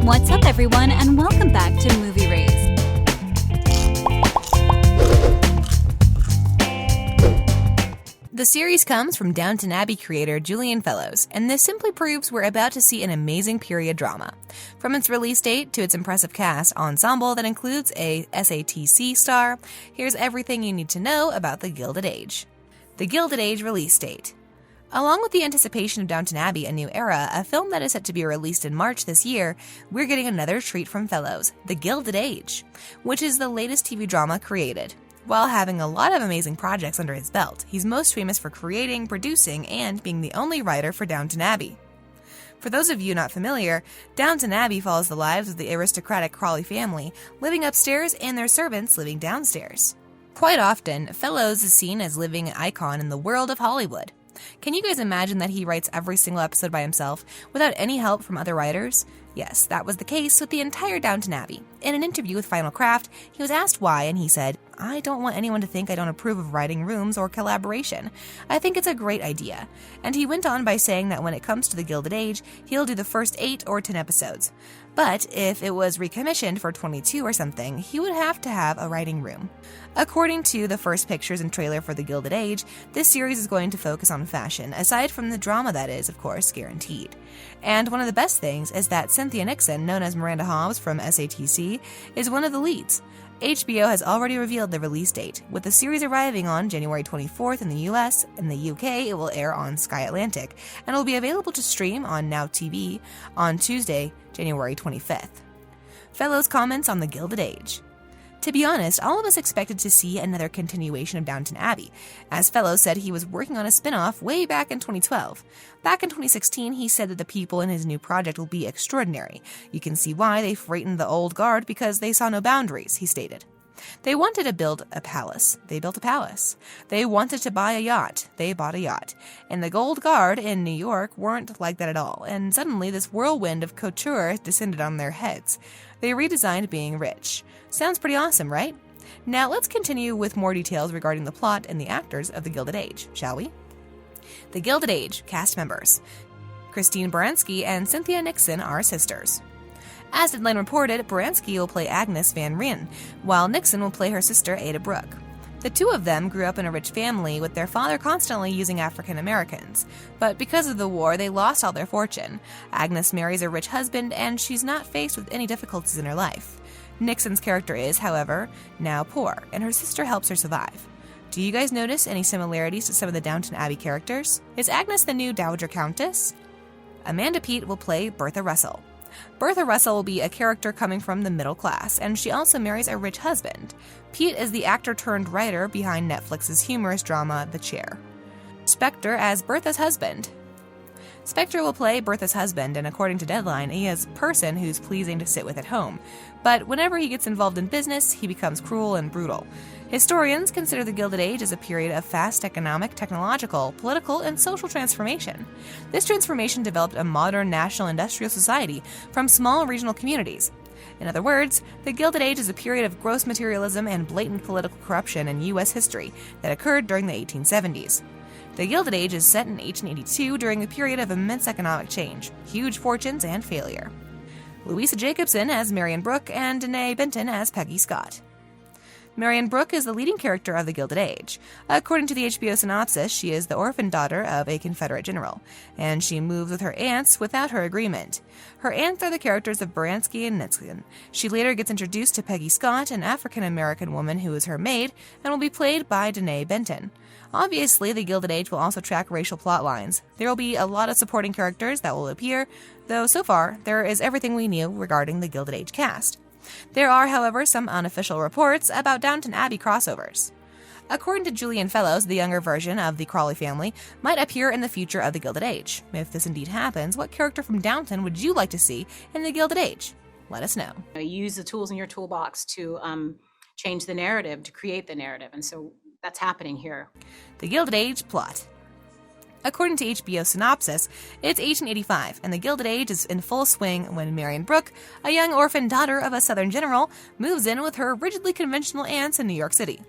What's up, everyone, and welcome back to Movie Raised. The series comes from Downton Abbey creator Julian Fellowes, and this simply proves we're about to see an amazing period drama. From its release date to its impressive cast ensemble that includes a SATC star, here's everything you need to know about The Gilded Age. The Gilded Age release date. Along with the anticipation of Downton Abbey: A New Era, a film that is set to be released in March this year, we're getting another treat from Fellowes, The Gilded Age, which is the latest TV drama created. While having a lot of amazing projects under his belt, he's most famous for creating, producing, and being the only writer for Downton Abbey. For those of you not familiar, Downton Abbey follows the lives of the aristocratic Crawley family, living upstairs and their servants living downstairs. Quite often, Fellowes is seen as living an icon in the world of Hollywood. Can you guys imagine that he writes every single episode by himself, without any help from other writers? Yes, that was the case with the entire Downton Abbey. In an interview with Final Craft, he was asked why, and he said, "I don't want anyone to think I don't approve of writing rooms or collaboration. I think it's a great idea." And he went on by saying that when it comes to The Gilded Age, he'll do the first 8 or 10 episodes. But if it was recommissioned for 22 or something, he would have to have a writing room. According to the first pictures and trailer for The Gilded Age, this series is going to focus on fashion, aside from the drama that is, of course, guaranteed. And one of the best things is that Cynthia Nixon, known as Miranda Hobbs from SATC, is one of the leads. HBO has already revealed the release date, with the series arriving on January 24th in the US. In the UK, it will air on Sky Atlantic, and will be available to stream on Now TV on Tuesday, January 25th. Fellowes comments on The Gilded Age. To be honest, all of us expected to see another continuation of Downton Abbey, as Fellowes said he was working on a spin-off way back in 2012. Back in 2016, he said that the people in his new project will be extraordinary. You can see why they frightened the old guard because they saw no boundaries, he stated. They wanted to build a palace. They built a palace. They wanted to buy a yacht. They bought a yacht. And the Gold Guard in New York weren't like that at all, and suddenly this whirlwind of couture descended on their heads. They redesigned being rich. Sounds pretty awesome, right? Now let's continue with more details regarding the plot and the actors of The Gilded Age, shall we? The Gilded Age cast members. Christine Baranski and Cynthia Nixon are sisters. As Deadline reported, Baranski will play Agnes Van Ryn, while Nixon will play her sister Ada Brooke. The two of them grew up in a rich family, with their father constantly using African Americans. But because of the war, they lost all their fortune. Agnes marries a rich husband, and she's not faced with any difficulties in her life. Nixon's character is, however, now poor, and her sister helps her survive. Do you guys notice any similarities to some of the Downton Abbey characters? Is Agnes the new Dowager Countess? Amanda Peet will play Bertha Russell. Bertha Russell will be a character coming from the middle class, and she also marries a rich husband. Peet is the actor-turned-writer behind Netflix's humorous drama The Chair. Spector as Bertha's husband. Spector will play Bertha's husband, and according to Deadline, he is a person who's pleasing to sit with at home. But whenever he gets involved in business, he becomes cruel and brutal. Historians consider the Gilded Age as a period of fast economic, technological, political, and social transformation. This transformation developed a modern national industrial society from small regional communities. In other words, the Gilded Age is a period of gross materialism and blatant political corruption in U.S. history that occurred during the 1870s. The Gilded Age is set in 1882 during a period of immense economic change, huge fortunes, and failure. Louisa Jacobson as Marion Brooke and Denee Benton as Peggy Scott. Marion Brooke is the leading character of the Gilded Age. According to the HBO synopsis, she is the orphan daughter of a Confederate general, and she moves with her aunts without her agreement. Her aunts are the characters of Baranski and Nixon. She later gets introduced to Peggy Scott, an African-American woman who is her maid, and will be played by Denee Benton. Obviously, the Gilded Age will also track racial plot lines. There will be a lot of supporting characters that will appear, though so far, there is everything we knew regarding the Gilded Age cast. There are, however, some unofficial reports about Downton Abbey crossovers. According to Julian Fellowes, the younger version of the Crawley family might appear in the future of the Gilded Age. If this indeed happens, what character from Downton would you like to see in the Gilded Age? Let us know. You use the tools in your toolbox to change the narrative, to create the narrative, and so that's happening here. The Gilded Age plot. According to HBO synopsis, it's 1885, and the Gilded Age is in full swing when Marion Brooke, a young orphan daughter of a Southern general, moves in with her rigidly conventional aunts in New York City.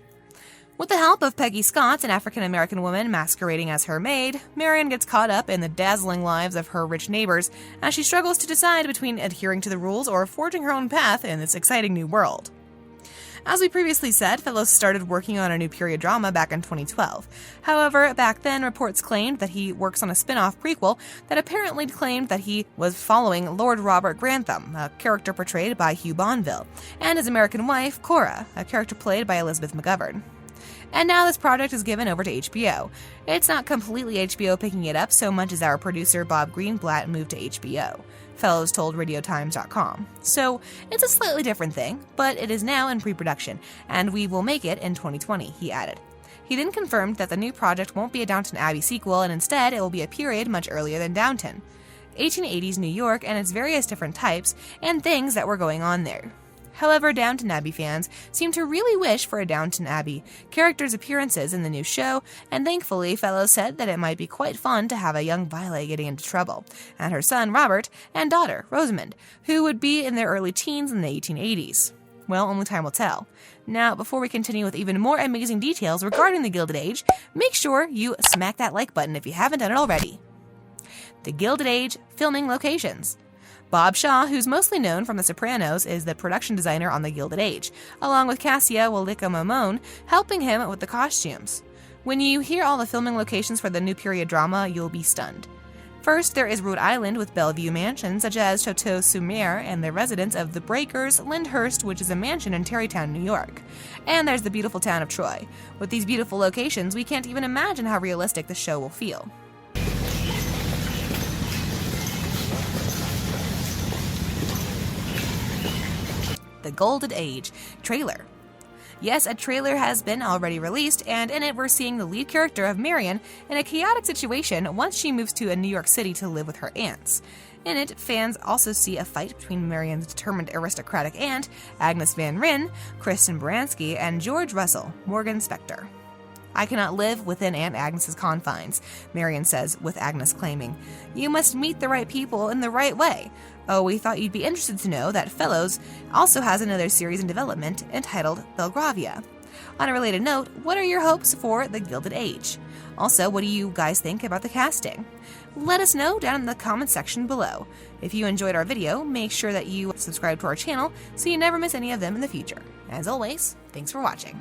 With the help of Peggy Scott, an African-American woman masquerading as her maid, Marion gets caught up in the dazzling lives of her rich neighbors as she struggles to decide between adhering to the rules or forging her own path in this exciting new world. As we previously said, Fellowes started working on a new period drama back in 2012. However, back then, reports claimed that he works on a spin-off prequel that apparently claimed that he was following Lord Robert Grantham, a character portrayed by Hugh Bonneville, and his American wife, Cora, a character played by Elizabeth McGovern. And now this project is given over to HBO. It's not completely HBO picking it up so much as our producer Bob Greenblatt moved to HBO, Fellowes told Radiotimes.com. So it's a slightly different thing, but it is now in pre-production, and we will make it in 2020, he added. He then confirmed that the new project won't be a Downton Abbey sequel, and instead it will be a period much earlier than Downton. 1880s New York and its various different types and things that were going on there. However, Downton Abbey fans seem to really wish for a Downton Abbey character's appearances in the new show, and thankfully Fellowes said that it might be quite fun to have a young Violet getting into trouble, and her son Robert and daughter Rosamund, who would be in their early teens in the 1880s. Well, only time will tell. Now, before we continue with even more amazing details regarding the Gilded Age, make sure you smack that like button if you haven't done it already. The Gilded Age filming locations. Bob Shaw, who's mostly known from The Sopranos, is the production designer on The Gilded Age, along with Cassia Walicka-Mamone helping him with the costumes. When you hear all the filming locations for the new period drama, you'll be stunned. First, there is Rhode Island with Bellevue mansions such as Chateau-sur-Mer and the residence of the Breakers, Lyndhurst, which is a mansion in Tarrytown, New York. And there's the beautiful town of Troy. With these beautiful locations, we can't even imagine how realistic the show will feel. The Gilded Age trailer. Yes, a trailer has been already released, and in it we're seeing the lead character of Marion in a chaotic situation once she moves to New York City to live with her aunts. In it, fans also see a fight between Marion's determined aristocratic aunt, Agnes Van Ryn, Kristen Baranski, and George Russell, Morgan Spector. "I cannot live within Aunt Agnes's confines," Marion says, with Agnes claiming, "You must meet the right people in the right way. Oh, we thought you'd be interested to know that Fellowes also has another series in development entitled Belgravia." On a related note, what are your hopes for The Gilded Age? Also, what do you guys think about the casting? Let us know down in the comments section below. If you enjoyed our video, make sure that you subscribe to our channel so you never miss any of them in the future. As always, thanks for watching.